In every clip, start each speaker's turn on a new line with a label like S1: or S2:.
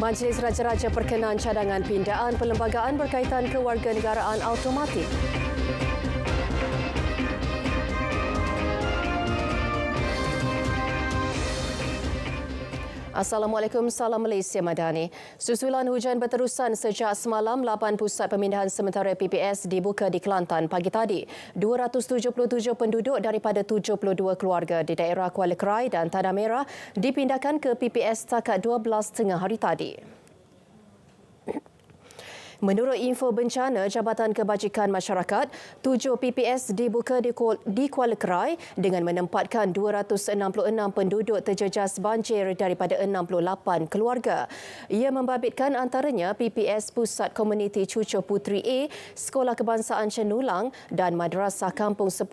S1: Majlis Raja-Raja perkenan cadangan pindaan perlembagaan berkaitan kewarganegaraan automatik. Assalamualaikum, salam Malaysia Madani. Susulan hujan berterusan sejak semalam, 8 pusat pemindahan sementara PPS dibuka di Kelantan pagi tadi. 277 penduduk daripada 72 keluarga di daerah Kuala Krai dan Tanah Merah dipindahkan ke PPS setakat 12.30 hari tadi. Menurut info bencana Jabatan Kebajikan Masyarakat, 7 PPS dibuka di Kuala Krai dengan menempatkan 266 penduduk terjejas banjir daripada 68 keluarga. Ia membabitkan antaranya PPS Pusat Komuniti Cucu Puteri A, Sekolah Kebangsaan Cenulang dan Madrasah Kampung 10.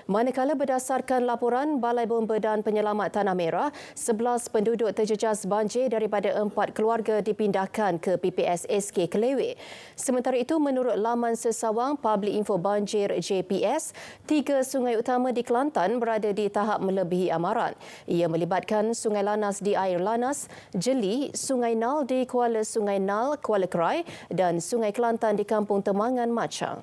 S1: Manakala berdasarkan laporan Balai Bomba dan Penyelamat Tanah Merah, 11 penduduk terjejas banjir daripada 4 keluarga dipindahkan ke PPS SK Kelewe. Sementara itu, menurut laman sesawang Public Info Banjir JPS, 3 sungai utama di Kelantan berada di tahap melebihi amaran. Ia melibatkan Sungai Lanas di Air Lanas, Jeli, Sungai Nal di Sungai Nal, Kuala Krai dan Sungai Kelantan di Kampung Temangan, Machang.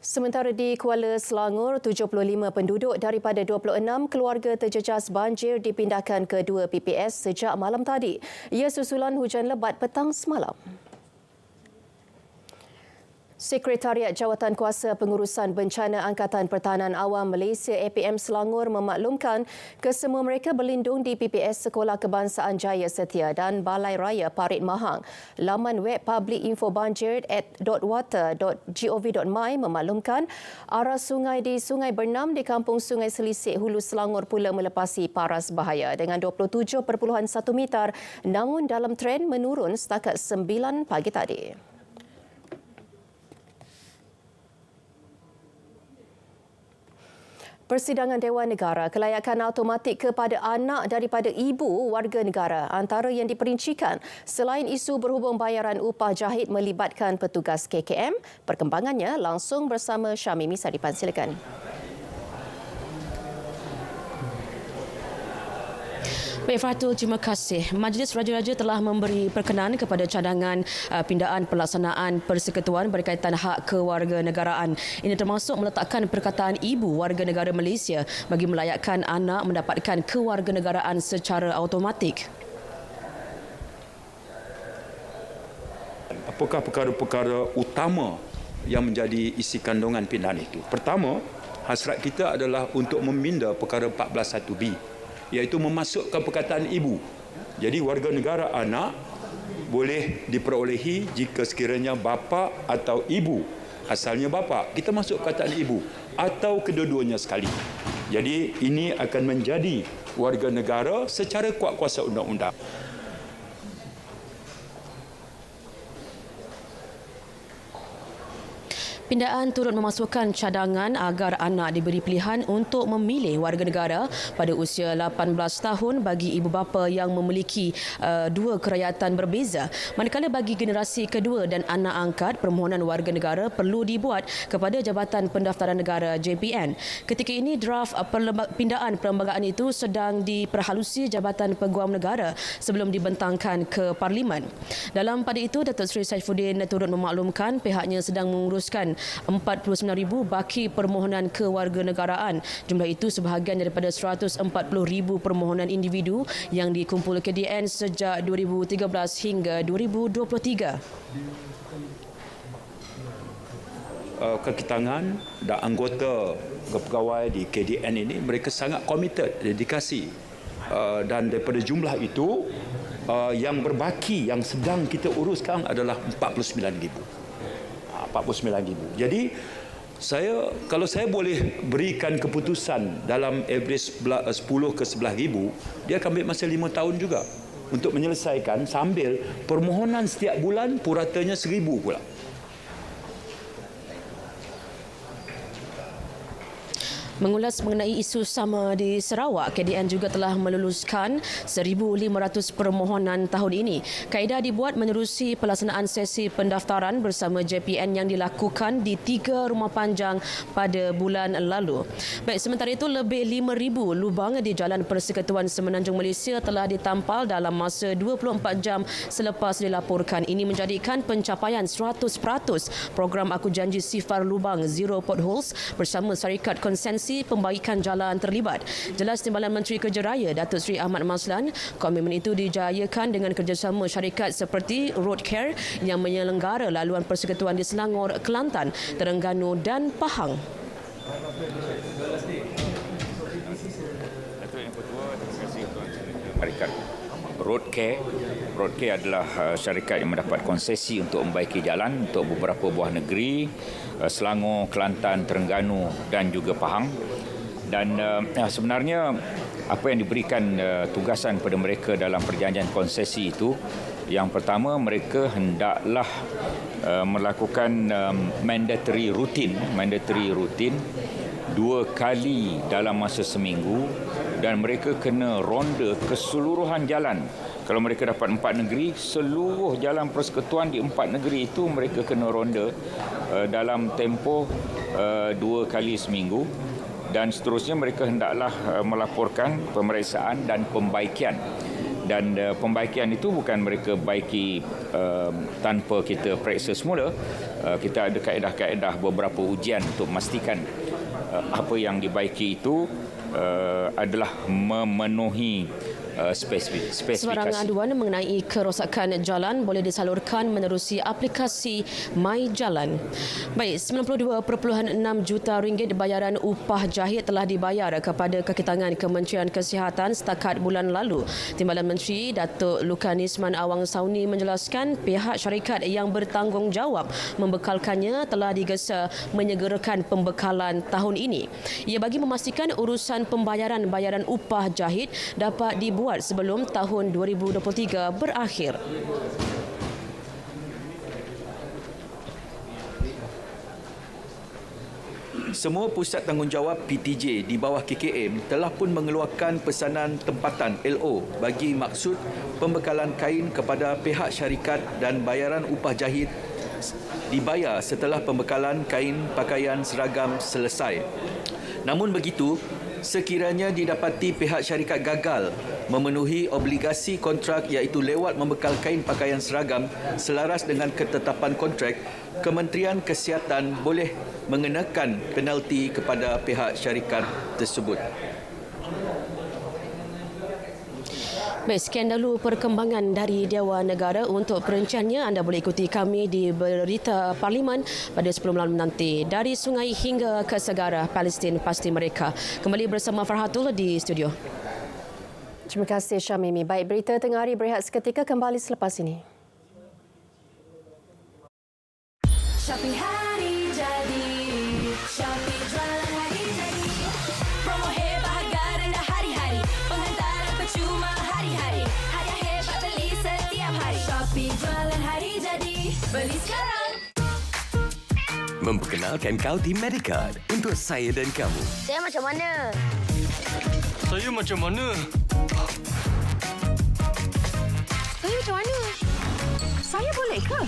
S1: Sementara di Kuala Selangor, 75 penduduk daripada 26 keluarga terjejas banjir dipindahkan ke 2 PPS sejak malam tadi. Ia susulan hujan lebat petang semalam. Sekretariat Jawatan Kuasa Pengurusan Bencana Angkatan Pertahanan Awam Malaysia APM Selangor memaklumkan kesemua mereka berlindung di PPS Sekolah Kebangsaan Jaya Setia dan Balai Raya Parit Mahang. Laman web Public Info Banjir @water.gov.my memaklumkan arah sungai di Sungai Bernam di Kampung Sungai Selisik Hulu Selangor pula melepasi paras bahaya dengan 27.1 meter, namun dalam trend menurun setakat 9 pagi tadi. Persidangan Dewan Negara kelayakan automatik kepada anak daripada ibu warga negara antara yang diperincikan selain isu berhubung bayaran upah jahit melibatkan petugas KKM. Perkembangannya langsung bersama Syamimi Saripan. Silakan.
S2: Baik Fatul, terima kasih. Majlis Raja-Raja telah memberi perkenaan kepada cadangan pindaan pelaksanaan persekutuan berkaitan hak kewarganegaraan. Ini termasuk meletakkan perkataan ibu warga negara Malaysia bagi melayakkan anak mendapatkan kewarganegaraan secara automatik.
S3: Apakah perkara-perkara utama yang menjadi isi kandungan pindaan itu? Pertama, hasrat kita adalah untuk meminda perkara 14.1b, iaitu memasukkan perkataan ibu. Jadi warga negara anak boleh diperolehi jika sekiranya bapa atau ibu, asalnya bapa, kita masuk perkataan ibu, atau kedua-duanya sekali. Jadi ini akan menjadi warga negara secara kuat kuasa undang-undang.
S2: Pindaan turut memasukkan cadangan agar anak diberi pilihan untuk memilih warga negara pada usia 18 tahun bagi ibu bapa yang memiliki dua kerayatan berbeza. Manakala bagi generasi kedua dan anak angkat, permohonan warga negara perlu dibuat kepada Jabatan Pendaftaran Negara JPN. Ketika ini, draft pindaan perlembagaan itu sedang diperhalusi Jabatan Peguam Negara sebelum dibentangkan ke Parlimen. Dalam pada itu, Datuk Seri Saifuddin turut memaklumkan pihaknya sedang menguruskan 49,000 baki permohonan kewarganegaraan. Jumlah itu sebahagian daripada 140,000 permohonan individu yang dikumpul KDN sejak 2013 hingga 2023.
S3: Kekitangan dan anggota kepegawai di KDN ini, mereka sangat komited, dedikasi, dan daripada jumlah itu yang berbaki yang sedang kita uruskan adalah 49,000. 49,000. Jadi kalau saya boleh berikan keputusan dalam average 10 ke 11,000, dia akan ambil masa 5 tahun juga untuk menyelesaikan sambil permohonan setiap bulan puratanya 1,000 pula.
S2: Mengulas mengenai isu sama di Sarawak, KDN juga telah meluluskan 1,500 permohonan tahun ini. Kaedah dibuat menerusi pelaksanaan sesi pendaftaran bersama JPN yang dilakukan di 3 rumah panjang pada bulan lalu. Baik, sementara itu lebih 5,000 lubang di Jalan Persekutuan Semenanjung Malaysia telah ditampal dalam masa 24 jam selepas dilaporkan. Ini menjadikan pencapaian 100% program Aku Janji Sifar Lubang Zero Potholes bersama syarikat konsensi pembaikan jalan terlibat. Jelas Timbalan Menteri Kerja Raya Datuk Seri Ahmad Maslan, komitmen itu dijayakan dengan kerjasama syarikat seperti Roadcare yang menyelenggara laluan persekutuan di Selangor, Kelantan, Terengganu dan Pahang.
S4: Syarikat Roadcare adalah syarikat yang mendapat konsesi untuk membaiki jalan untuk beberapa buah negeri, Selangor, Kelantan, Terengganu dan juga Pahang. Dan sebenarnya apa yang diberikan tugasan kepada mereka dalam perjanjian konsesi itu, yang pertama mereka hendaklah melakukan mandatory rutin 2 kali dalam masa seminggu, dan mereka kena ronda keseluruhan jalan. Kalau mereka dapat 4 negeri, seluruh jalan persekutuan di 4 negeri itu mereka kena ronda dalam tempoh 2 kali seminggu, dan seterusnya mereka hendaklah melaporkan pemeriksaan dan pembaikian. Dan pembaikian itu bukan mereka baiki tanpa kita periksa semula. Kita ada kaedah-kaedah beberapa ujian untuk memastikan apa yang dibaiki itu adalah memenuhi spesifikasi.
S2: Sebarang aduan mengenai kerosakan jalan boleh disalurkan menerusi aplikasi My Jalan. Baik, 92.6 juta ringgit bayaran upah jahit telah dibayar kepada kakitangan Kementerian Kesihatan setakat bulan lalu. Timbalan Menteri Datuk Lukanisman Awang Sauni menjelaskan pihak syarikat yang bertanggungjawab membekalkannya telah digesa menyegerakan pembekalan tahun ini. Ia bagi memastikan urusan pembayaran upah jahit dapat dibuat sebelum tahun 2023 berakhir.
S5: Semua pusat tanggungjawab PTJ di bawah KKM telah pun mengeluarkan pesanan tempatan LO bagi maksud pembekalan kain kepada pihak syarikat dan bayaran upah jahit dibayar setelah pembekalan kain pakaian seragam selesai. Namun begitu, sekiranya didapati pihak syarikat gagal memenuhi obligasi kontrak iaitu lewat membekal kain pakaian seragam selaras dengan ketetapan kontrak, Kementerian Kesihatan boleh mengenakan penalti kepada pihak syarikat tersebut.
S2: Baik, sekian dahulu perkembangan dari Dewan Negara. Untuk perinciannya anda boleh ikuti kami di Berita Parlimen pada 10 malam nanti. Dari sungai hingga ke segara, Palestin pasti mereka. Kembali bersama Farhatul di studio.
S1: Terima kasih Syamimi. Baik, berita tengah hari berehat seketika, kembali selepas ini.
S6: Shopee hari jadi, Shopee jualan hari jadi. Promo hebat harga rendah hari-hari, penghantaran percuma hari-hari. Hadiah hebat beli setiap hari. Shopee jualan hari jadi, beli sekarang.
S7: Memperkenalkan kau di Medicard untuk saya dan kamu.
S8: Saya macam mana?
S9: Saya macam mana?
S8: Saya macam mana? Saya boleh ke?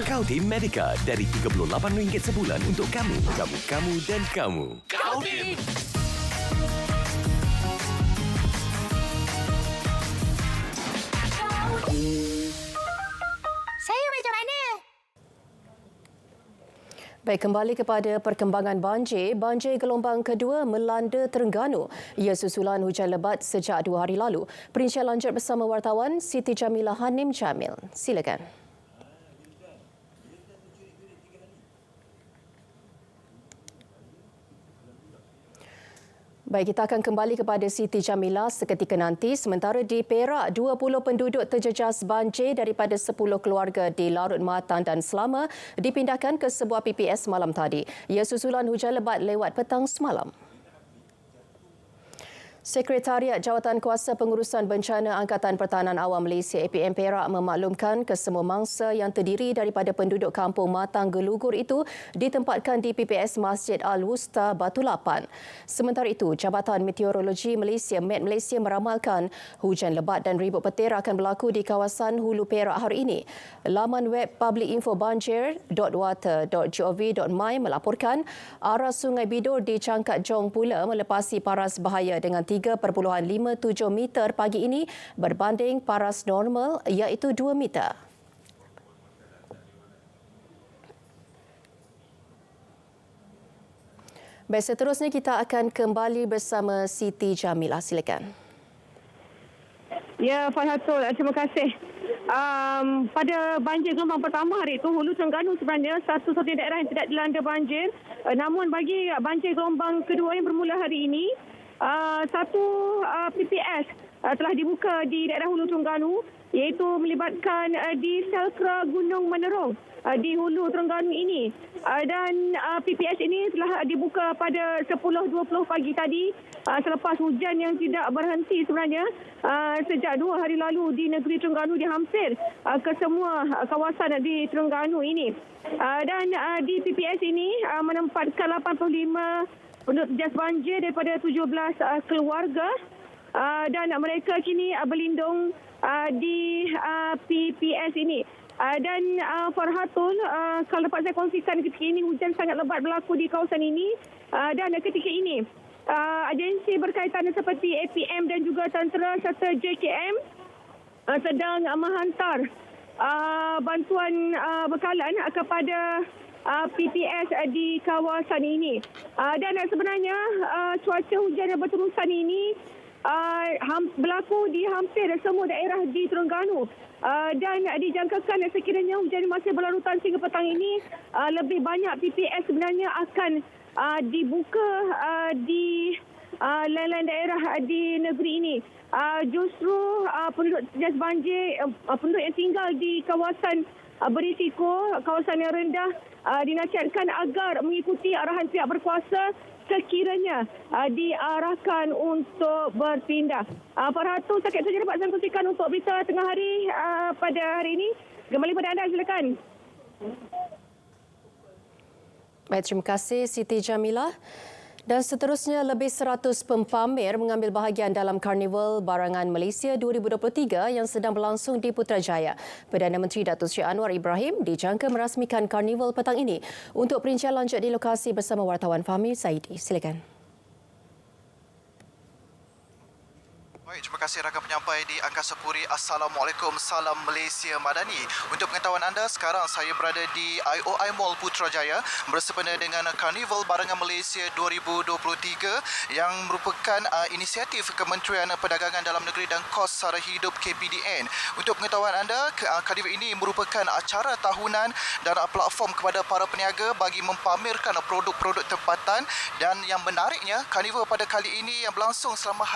S7: Kau di Medicard dari RM38 sebulan untuk kamu dan kamu.
S9: Kau Tim!
S8: Saya macam mana?
S1: Baik, kembali kepada perkembangan banjir. Banjir gelombang kedua melanda Terengganu. Ia susulan hujan lebat sejak 2 hari lalu. Perincian lanjut bersama wartawan Siti Jamilah Hanim Jamil. Silakan. Baik, kita akan kembali kepada Siti Jamilah seketika nanti. Sementara di Perak, 20 penduduk terjejas banjir daripada 10 keluarga di Larut Matan dan Selama dipindahkan ke sebuah PPS malam tadi. Ia susulan hujan lebat lewat petang semalam. Sekretariat Jawatan Kuasa Pengurusan Bencana Angkatan Pertahanan Awam Malaysia APM Perak memaklumkan kesemua mangsa yang terdiri daripada penduduk kampung Matang Gelugur itu ditempatkan di PPS Masjid Al-Wusta Batu Lapan. Sementara itu, Jabatan Meteorologi Malaysia (Met Malaysia) meramalkan hujan lebat dan ribut petir akan berlaku di kawasan Hulu Perak hari ini. Laman web publicinfobanjir.water.gov.my melaporkan arah Sungai Bidor di Cangkat Jong pula melepasi paras bahaya dengan 3.57 meter pagi ini berbanding paras normal iaitu 2 meter. Baik, seterusnya kita akan kembali bersama Siti Jamilah. Silakan.
S10: Ya, Farhatul, terima kasih. Pada banjir gelombang pertama hari itu, Hulu Terengganu sebenarnya satu-satunya daerah yang tidak dilanda banjir. Namun bagi banjir gelombang kedua yang bermula hari ini, satu PPS telah dibuka di daerah Hulu Terengganu, iaitu melibatkan di Selkra Gunung Menerong di Hulu Terengganu ini. Dan PPS ini telah dibuka pada 10.20 pagi tadi selepas hujan yang tidak berhenti sebenarnya sejak 2 hari lalu di negeri Terengganu, di hampir ke semua kawasan di Terengganu ini. Dan di PPS ini menempatkan 85 penduduk terjejas banjir daripada 17 keluarga dan mereka kini berlindung di PPS ini. Dan Farhatul, kalau dapat saya kongsikan, ketika ini hujan sangat lebat berlaku di kawasan ini dan ketika ini agensi berkaitan seperti APM dan juga tentera serta JKM sedang menghantar bantuan bekalan kepada PPS di kawasan ini. Dan sebenarnya cuaca hujan yang berterusan ini berlaku di hampir semua daerah di Terengganu. Dan dijangkakan sekiranya hujan masih berlarutan sehingga petang ini, lebih banyak PPS sebenarnya akan dibuka di lain-lain daerah di negeri ini. Justru penduduk terjejas banjir, penduduk yang tinggal di kawasan berisiko, kawasan yang rendah, dinasihatkan agar mengikuti arahan pihak berkuasa sekiranya diarahkan untuk berpindah. Farhatul, setakat saja dapat saya kongsikan untuk berita tengah hari pada hari ini. Kembali pada anda, silakan.
S1: Baik, terima kasih Siti Jamilah. Dan seterusnya, lebih 100 pempamer mengambil bahagian dalam Karnival Barangan Malaysia 2023 yang sedang berlangsung di Putrajaya. Perdana Menteri Datuk Seri Anwar Ibrahim dijangka merasmikan Karnival petang ini. Untuk perincian lanjut di lokasi bersama wartawan Fahmi Saidi. Silakan.
S11: Baik, terima kasih rakan penyampai di Angkasa Puri. Assalamualaikum, salam Malaysia Madani. Untuk pengetahuan anda, sekarang saya berada di IOI Mall Putrajaya bersempena dengan Karnival Barangan Malaysia 2023 yang merupakan inisiatif Kementerian Perdagangan Dalam Negeri dan Kos Sara Hidup KPDN. Untuk pengetahuan anda, Karnival ini merupakan acara tahunan dan platform kepada para peniaga bagi mempamerkan produk-produk tempatan. Dan yang menariknya, Karnival pada kali ini yang berlangsung selama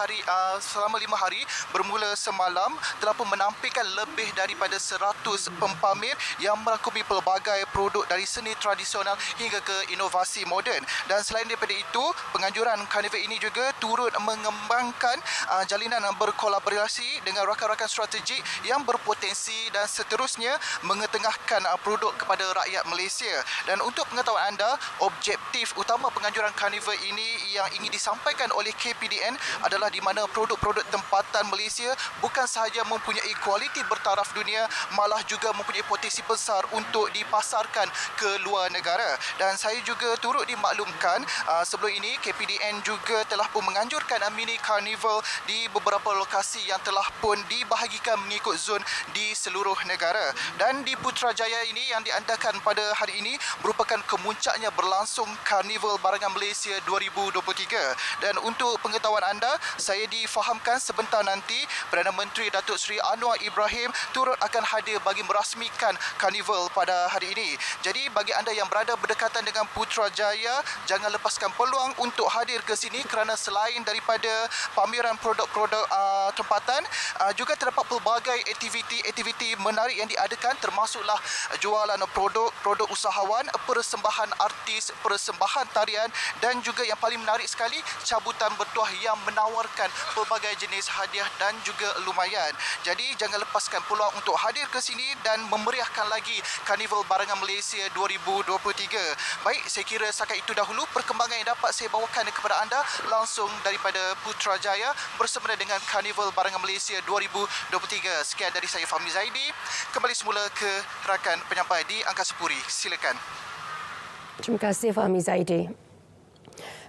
S11: 5 hari bermula semalam telah pun menampilkan lebih daripada 100 pempamer yang merangkumi pelbagai produk dari seni tradisional hingga ke inovasi moden. Dan selain daripada itu, penganjuran Karnival ini juga turut mengembangkan jalinan berkolaborasi dengan rakan-rakan strategik yang berpotensi dan seterusnya mengetengahkan produk kepada rakyat Malaysia. Dan untuk pengetahuan anda, objektif utama penganjuran Karnival ini yang ingin disampaikan oleh KPDN adalah di mana produk-produk tempatan Malaysia bukan sahaja mempunyai kualiti bertaraf dunia, malah juga mempunyai potensi besar untuk dipasarkan ke luar negara. Dan saya juga turut dimaklumkan sebelum ini KPDN juga telah pun menganjurkan mini carnival di beberapa lokasi yang telah pun dibahagikan mengikut zon di seluruh negara. Dan di Putrajaya ini yang diandakan pada hari ini merupakan kemuncaknya berlangsung Karnival Barangan Malaysia 2023. Dan untuk pengetahuan anda, saya difahamkan sebentar nanti Perdana Menteri Datuk Seri Anwar Ibrahim turut akan hadir bagi merasmikan karnival pada hari ini. Jadi bagi anda yang berada berdekatan dengan Putrajaya, jangan lepaskan peluang untuk hadir ke sini kerana selain daripada pameran produk-produk tempatan, juga terdapat pelbagai aktiviti menarik yang diadakan, termasuklah jualan produk usahawan, persembahan artis, persembahan tarian dan juga yang paling menarik sekali, cabutan bertuah yang menawarkan pelbagai jenis hadiah dan juga lumayan. Jadi jangan lepaskan peluang untuk hadir ke sini dan memeriahkan lagi Karnival Barangan Malaysia 2023. Baik, saya kira setakat itu dahulu perkembangan yang dapat saya bawakan kepada anda langsung daripada Putrajaya bersama dengan Karnival Barangan Malaysia 2023. Sekian dari saya, Fahmi Zaidi. Kembali semula ke rakan penyampai di Angkasa Puri. Silakan.
S1: Terima kasih Fahmi Zaidi.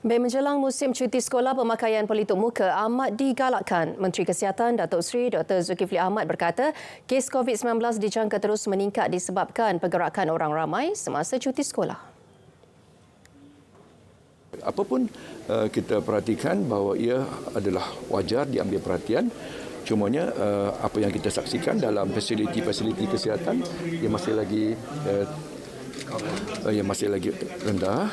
S1: Menjelang musim cuti sekolah, pemakaian pelitup muka amat digalakkan. Menteri Kesihatan Datuk Seri Dr. Zulkifli Ahmad berkata, kes COVID-19 dijangka terus meningkat disebabkan pergerakan orang ramai semasa cuti sekolah.
S3: Apapun kita perhatikan bahawa ia adalah wajar diambil perhatian. Cumanya apa yang kita saksikan dalam fasiliti kesihatan yang masih lagi rendah,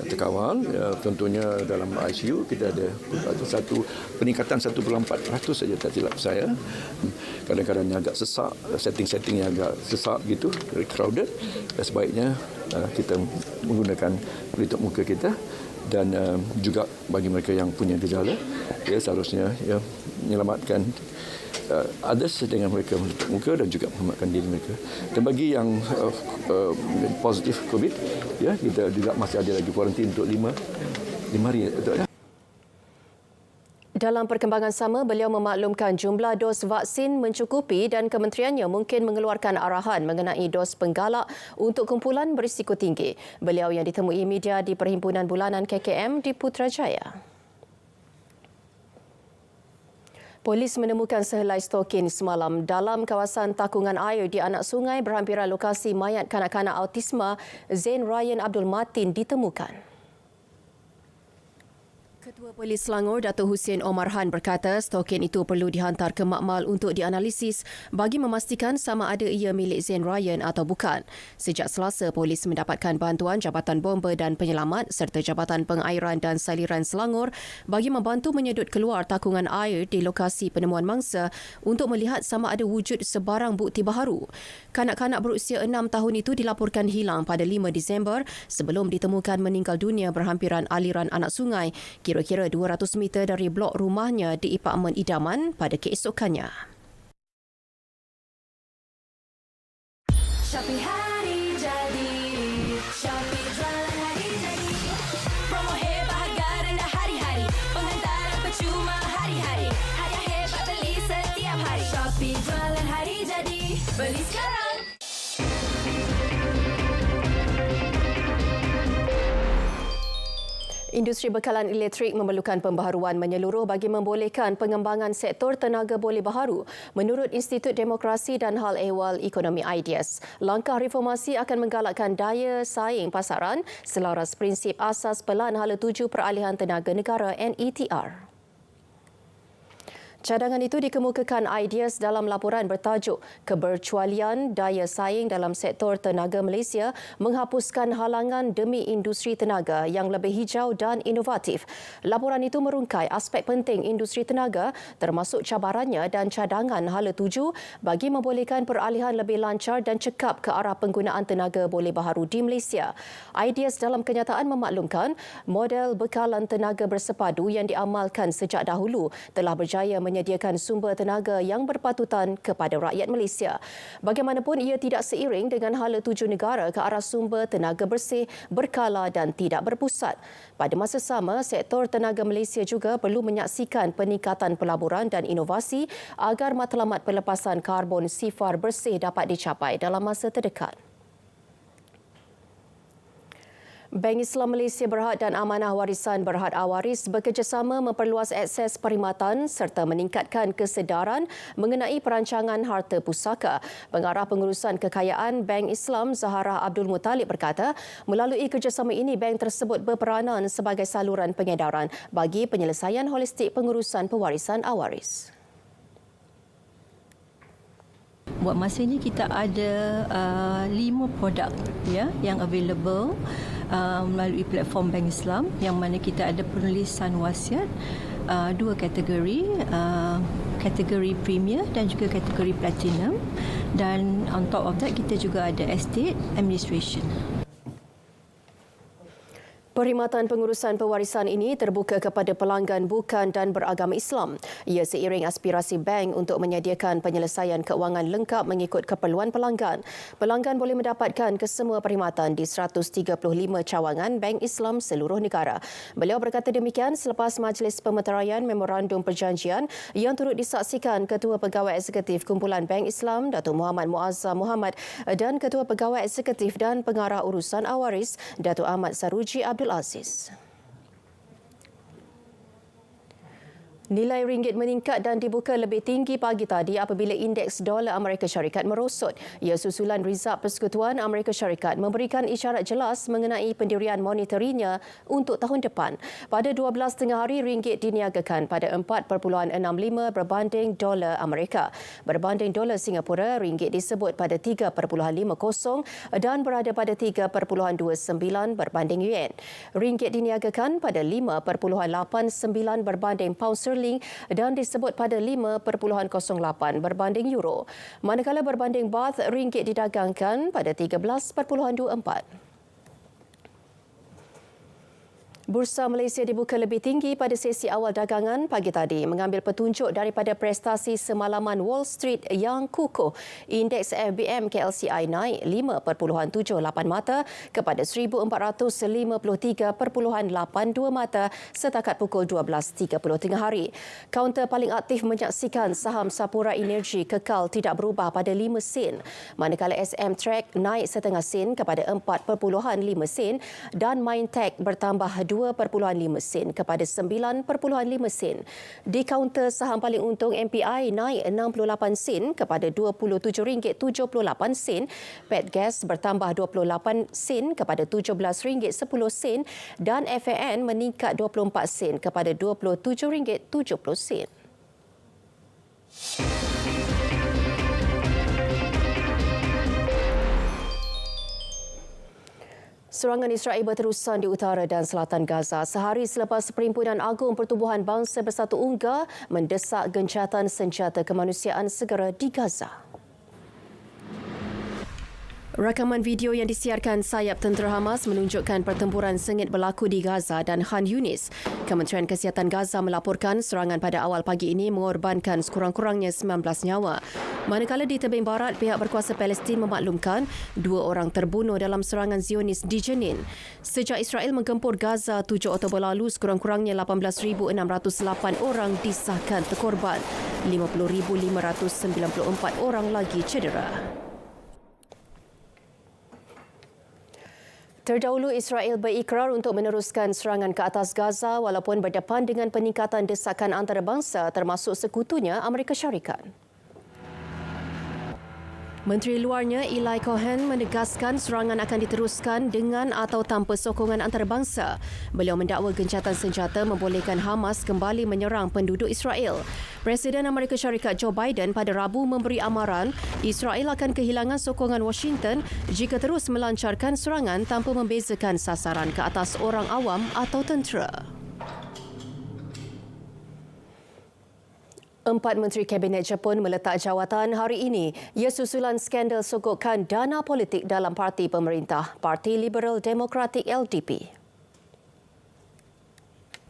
S3: terkawal. Tentunya dalam ICU kita ada satu peningkatan 1.4% saja, tak silap saya. Kadang-kadang agak sesak, setting-settingnya agak sesak gitu, very crowded. Sebaiknya kita menggunakan pelitup muka kita. Dan juga bagi mereka yang punya gejala, seharusnya menyelamatkan others dengan mereka menutup muka dan juga menghormatkan diri mereka. Dan bagi yang positif COVID, kita juga masih ada lagi kuarantin untuk 5 hari.
S1: Dalam perkembangan sama, beliau memaklumkan jumlah dos vaksin mencukupi dan kementeriannya mungkin mengeluarkan arahan mengenai dos penggalak untuk kumpulan berisiko tinggi. Beliau yang ditemui media di Perhimpunan Bulanan KKM di Putrajaya. Polis menemukan sehelai stokin semalam dalam kawasan takungan air di anak sungai berhampiran lokasi mayat kanak-kanak autisma Zain Ryan Abdul Matin ditemukan. Ketua Polis Selangor Datuk Hussein Omar Han berkata stokin itu perlu dihantar ke makmal untuk dianalisis bagi memastikan sama ada ia milik Zain Ryan atau bukan. Sejak Selasa, polis mendapatkan bantuan Jabatan Bomba dan Penyelamat serta Jabatan Pengairan dan Saliran Selangor bagi membantu menyedut keluar takungan air di lokasi penemuan mangsa untuk melihat sama ada wujud sebarang bukti baharu. Kanak-kanak berusia 6 tahun itu dilaporkan hilang pada 5 Disember sebelum ditemukan meninggal dunia berhampiran aliran anak sungai kira-kira 200 meter dari blok rumahnya di Apartmen Idaman pada keesokannya.
S6: Shopee hari jadi, Shopee jualan hari jadi. Promo hebat harga rendah hari-hari, penghantaran percuma hari-hari. Hadiah hebat beli setiap hari. Shopee jualan hari jadi, beli sekarang.
S1: Industri bekalan elektrik memerlukan pembaharuan menyeluruh bagi membolehkan pengembangan sektor tenaga boleh baharu. Menurut Institut Demokrasi dan Hal Ehwal Ekonomi IDEAS, langkah reformasi akan menggalakkan daya saing pasaran selaras prinsip asas Pelan Hala 7 Peralihan Tenaga Negara NETR. Cadangan itu dikemukakan IDEAS dalam laporan bertajuk Kebercualian Daya Saing dalam Sektor Tenaga Malaysia menghapuskan halangan demi industri tenaga yang lebih hijau dan inovatif. Laporan itu merungkai aspek penting industri tenaga termasuk cabarannya dan cadangan Hala 7 bagi membolehkan peralihan lebih lancar dan cekap ke arah penggunaan tenaga boleh baharu di Malaysia. IDEAS dalam kenyataan memaklumkan model bekalan tenaga bersepadu yang diamalkan sejak dahulu telah berjaya menyediakan sumber tenaga yang berpatutan kepada rakyat Malaysia. Bagaimanapun ia tidak seiring dengan hala 7 negara ke arah sumber tenaga bersih, berkala dan tidak berpusat. Pada masa sama, sektor tenaga Malaysia juga perlu menyaksikan peningkatan pelaburan dan inovasi agar matlamat pelepasan karbon sifar bersih dapat dicapai dalam masa terdekat. Bank Islam Malaysia Berhad dan Amanah Warisan Berhad Awaris bekerjasama memperluas akses perkhidmatan serta meningkatkan kesedaran mengenai perancangan harta pusaka. Pengarah Pengurusan Kekayaan Bank Islam Zahara Abdul Muttalib berkata, melalui kerjasama ini bank tersebut berperanan sebagai saluran pengedaran bagi penyelesaian holistik pengurusan pewarisan awaris.
S12: buat masa ini kita ada 5 produk ya yang available melalui platform Bank Islam, yang mana kita ada penulisan wasiat, 2 kategori, kategori Premier dan juga kategori Platinum, dan on top of that kita juga ada Estate Administration.
S1: Perkhidmatan pengurusan pewarisan ini terbuka kepada pelanggan bukan dan beragama Islam. Ia seiring aspirasi bank untuk menyediakan penyelesaian keuangan lengkap mengikut keperluan pelanggan. Pelanggan boleh mendapatkan kesemua perkhidmatan di 135 cawangan bank Islam seluruh negara. Beliau berkata demikian selepas Majlis Pemeteraian Memorandum Perjanjian yang turut disaksikan Ketua Pegawai Eksekutif Kumpulan Bank Islam Datuk Muhammad Muazzam Muhammad dan Ketua Pegawai Eksekutif dan Pengarah Urusan Awaris Datuk Ahmad Saruji Abdul Aziz. Nilai ringgit meningkat dan dibuka lebih tinggi pagi tadi apabila indeks dolar Amerika Syarikat merosot. Ia susulan Rizab Persekutuan Amerika Syarikat memberikan isyarat jelas mengenai pendirian monitorinya untuk tahun depan. Pada 12 tengah hari, ringgit diniagakan pada 4.65 berbanding dolar Amerika. Berbanding dolar Singapura, ringgit disebut pada 3.50 dan berada pada 3.29 berbanding yuan. Ringgit diniagakan pada 5.89 berbanding pound sterling dan disebut pada 5.08 berbanding euro. Manakala berbanding baht, ringgit didagangkan pada 13.24. Bursa Malaysia dibuka lebih tinggi pada sesi awal dagangan pagi tadi mengambil petunjuk daripada prestasi semalaman Wall Street yang kukuh. Indeks FBM KLCI naik 5.78 mata kepada 1453.82 mata setakat pukul 12.30 tengah hari. Kaunter paling aktif menyaksikan saham Sapura Energy kekal tidak berubah pada 5 sen, manakala SM Track naik setengah sen kepada 4.5 sen dan Mindtech bertambah 2.5 sen kepada 9.5 sen. Di kaunter saham paling untung, MPI naik 68 sen kepada RM27.78. Petgas bertambah 28 sen kepada RM17.10 dan FAN meningkat 24 sen kepada RM27.70. Serangan Israel berterusan di utara dan selatan Gaza sehari selepas Perhimpunan Agung Pertubuhan Bangsa Bersatu UNGA mendesak gencatan senjata kemanusiaan segera di Gaza. Rakaman video yang disiarkan sayap tentera Hamas menunjukkan pertempuran sengit berlaku di Gaza dan Khan Yunis. Kementerian Kesihatan Gaza melaporkan serangan pada awal pagi ini mengorbankan sekurang-kurangnya 19 nyawa. Manakala di tebing barat, pihak berkuasa Palestin memaklumkan 2 orang terbunuh dalam serangan Zionis di Jenin. Sejak Israel menggempur Gaza 7 Oktober lalu, sekurang-kurangnya 18,608 orang disahkan terkorban. 50,594 orang lagi cedera. Terdahulu, Israel berikrar untuk meneruskan serangan ke atas Gaza walaupun berdepan dengan peningkatan desakan antarabangsa termasuk sekutunya Amerika Syarikat. Menteri Luarnya Eli Cohen menegaskan serangan akan diteruskan dengan atau tanpa sokongan antarabangsa. Beliau mendakwa gencatan senjata membolehkan Hamas kembali menyerang penduduk Israel. Presiden Amerika Syarikat Joe Biden pada Rabu memberi amaran Israel akan kehilangan sokongan Washington jika terus melancarkan serangan tanpa membezakan sasaran ke atas orang awam atau tentera. 4 Menteri Kabinet Jepun meletak jawatan hari ini. Ia susulan skandal sogokan dana politik dalam parti pemerintah, Parti Liberal Demokratik LDP.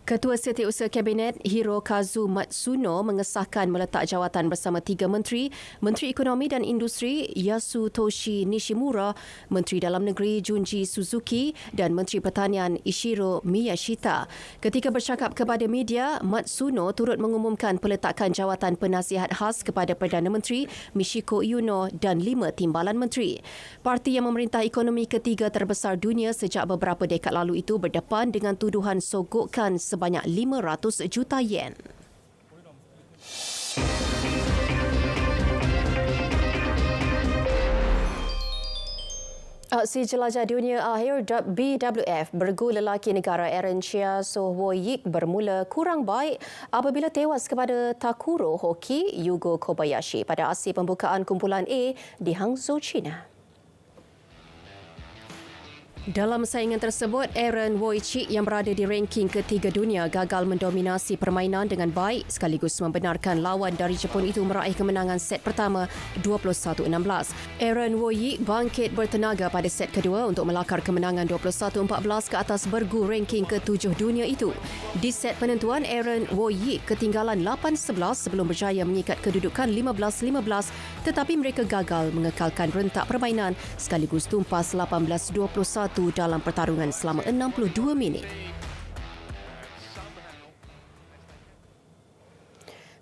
S1: Ketua Setiausaha Kabinet Hirokazu Matsuno mengesahkan meletak jawatan bersama 3 menteri, Menteri Ekonomi dan Industri Yasutoshi Nishimura, Menteri Dalam Negeri Junji Suzuki dan Menteri Pertanian Ishiro Miyashita. Ketika bercakap kepada media, Matsuno turut mengumumkan peletakan jawatan penasihat khas kepada Perdana Menteri Michiko Yuno dan 5 timbalan menteri. Parti yang memerintah ekonomi ketiga terbesar dunia sejak beberapa dekad lalu itu berdepan dengan tuduhan sogokan sebanyak 500 juta yen. Aksi jelajah dunia akhir BWF bergu lelaki negara Eritrea Soh Woyik bermula kurang baik apabila tewas kepada Takuro Hoki Yugo Kobayashi pada aksi pembukaan kumpulan A di Hangzhou, China. Dalam saingan tersebut, Aaron Wojcik yang berada di ranking ketiga dunia gagal mendominasi permainan dengan baik sekaligus membenarkan lawan dari Jepun itu meraih kemenangan set pertama 21-16. Aaron Wojcik bangkit bertenaga pada set kedua untuk melakar kemenangan 21-14 ke atas bergu ranking ke-7 dunia itu. Di set penentuan, Aaron Wojcik ketinggalan 8-11 sebelum berjaya mengikat kedudukan 15-15 tetapi mereka gagal mengekalkan rentak permainan sekaligus tumpas 18-21 dalam pertarungan selama 62 minit.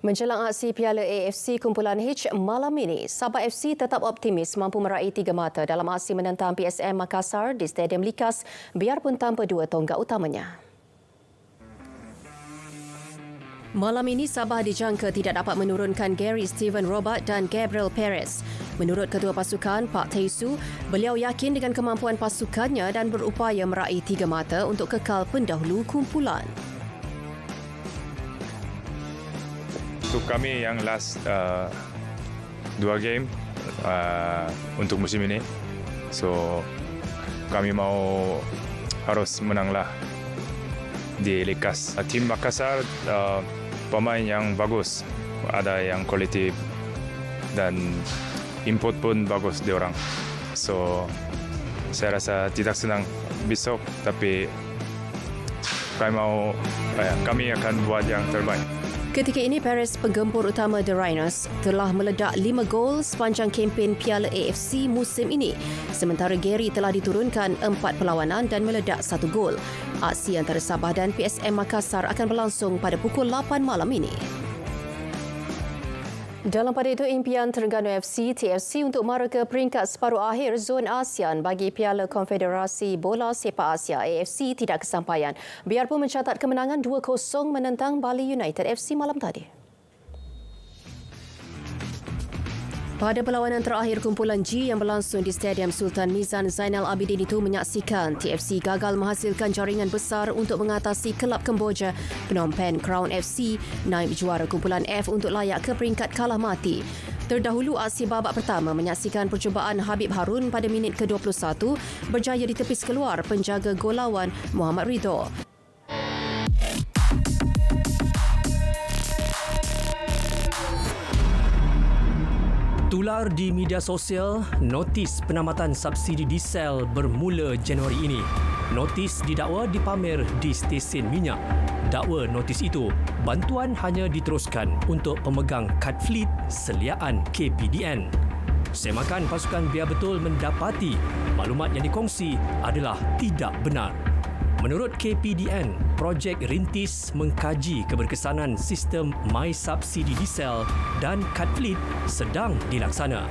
S1: Menjelang aksi Piala AFC Kumpulan H malam ini, Sabah FC tetap optimis mampu meraih 3 mata dalam aksi menentang PSM Makassar di Stadium Likas biarpun tanpa dua tonggak utamanya. Malam ini, Sabah dijangka tidak dapat menurunkan Gary Steven Robert dan Gabriel Perez. Menurut Ketua Pasukan, Pak Teisu, beliau yakin dengan kemampuan pasukannya dan berupaya meraih 3 mata untuk kekal pendahulu kumpulan.
S13: Untuk kami yang last 2 game untuk musim ini, so kami mau harus menanglah di Likas. Tim Makassar pemain yang bagus, ada yang kualiti dan import pun bagus diorang. So saya rasa tidak senang besok, tapi kami akan buat yang terbaik.
S1: Ketika ini, Perez, penggempur utama The Rhinos, telah meledak 5 gol sepanjang kempen Piala AFC musim ini. Sementara Gary telah diturunkan 4 perlawanan dan meledak 1 gol. Aksi antara Sabah dan PSM Makassar akan berlangsung pada pukul 8 malam ini. Dalam pada itu, impian Terengganu FC TFC untuk mara ke peringkat separuh akhir zon ASEAN bagi Piala Konfederasi Bola Sepak Asia AFC tidak kesampaian biarpun mencatat kemenangan 2-0 menentang Bali United FC malam tadi. Pada perlawanan terakhir kumpulan G yang berlangsung di Stadium Sultan Mizan Zainal Abidin itu menyaksikan TFC gagal menghasilkan jaringan besar untuk mengatasi kelab Kemboja Phnom Penh Crown FC naib juara kumpulan F untuk layak ke peringkat kalah mati. Terdahulu, aksi babak pertama menyaksikan percubaan Habib Harun pada minit ke-21 berjaya ditepis keluar penjaga gol lawan Muhammad Ridho.
S14: Tular di media sosial, notis penamatan subsidi diesel bermula Januari ini. Notis didakwa dipamer di stesen minyak. Dakwa notis itu, bantuan hanya diteruskan untuk pemegang kad fleet seliaan KPDN. Semakan pasukan Biar Betul mendapati maklumat yang dikongsi adalah tidak benar. Menurut KPDN, projek rintis mengkaji keberkesanan sistem My Subsidi Diesel dan kad fleet sedang dilaksana.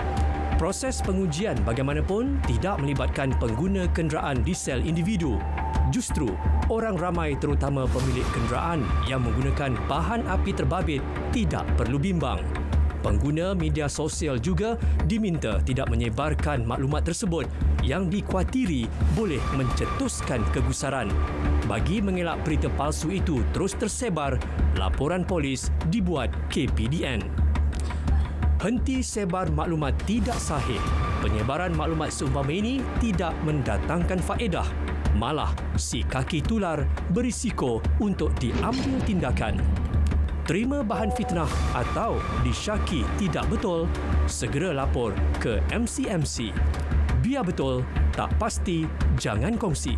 S14: Proses pengujian bagaimanapun tidak melibatkan pengguna kenderaan diesel individu. Justru, orang ramai terutama pemilik kenderaan yang menggunakan bahan api terbabit tidak perlu bimbang. Pengguna media sosial juga diminta tidak menyebarkan maklumat tersebut yang dikuatiri boleh mencetuskan kegusaran. Bagi mengelak berita palsu itu terus tersebar, laporan polis dibuat KPDN. Henti sebar maklumat tidak sahih. Penyebaran maklumat seumpama ini tidak mendatangkan faedah. Malah, si kaki tular berisiko untuk diambil tindakan. Terima bahan fitnah atau disyaki tidak betul, segera lapor ke MCMC. Biar betul, tak pasti, jangan kongsi.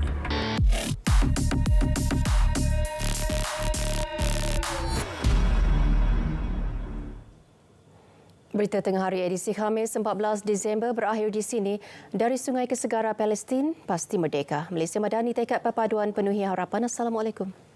S1: Berita Tengah Hari edisi Khamis 14 Disember berakhir di sini. Dari sungai ke segara Palestin, pasti merdeka. Malaysia Madani tekad perpaduan penuhi harapan. Assalamualaikum.